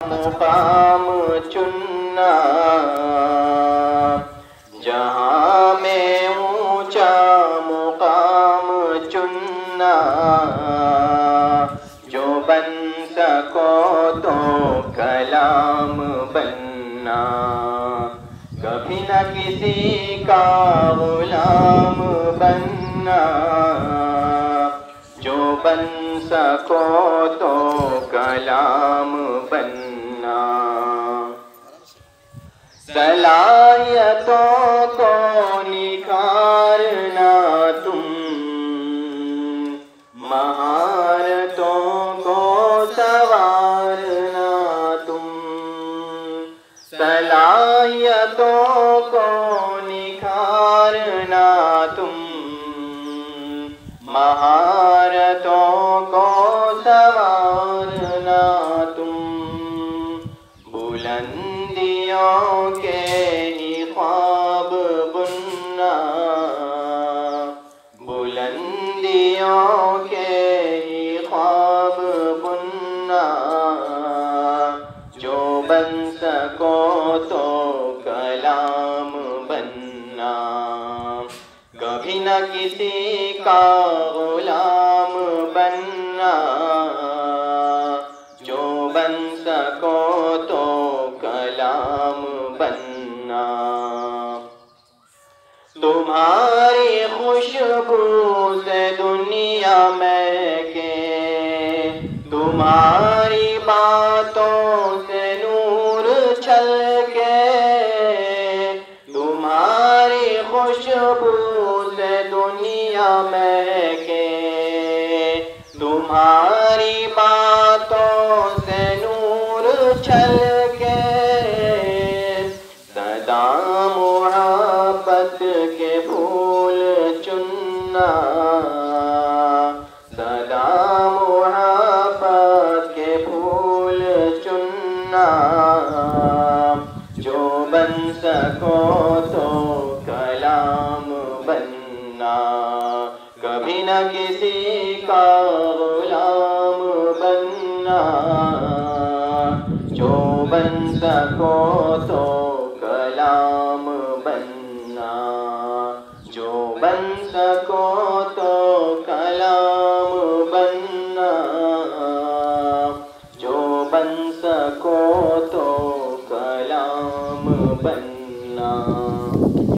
مقام چننا، جہاں میں اونچا مقام چننا، جو بن سکو تو کلام بننا، کبھی نہ کسی کا غلام بننا، جو بن سکو تو کلام بننا، صلاحیتوں کو نکھارنا تم، مہارتوں کو سنوارنا تم، صلاحیتوں کو نکھارنا تم، مہارتوں کو سنوارنا تم، بلندیوں کے ہی خواب بننا، بلندیوں کے ہی خواب بننا، جو بن سکو تو کلام بننا، کبھی نہ کسی کا غلام بننا، جو بن سکو تو کلام بننا، تمہاری خوشبو سے دنیا مہکے، تمہاری باتوں سے نور چھلکے، تمہاری خوشبو سے دنیا مہکے، تمہاری باتوں سے نور چھلکے، سدا محبت کے پھول چننا، سدا محبت کے پھول چننا، جو بن سکو تو کلام بننا، کبھی نہ کسی کا غلام بننا، جو بن سکو تو کلام بننا، جو بن سکو تو کلام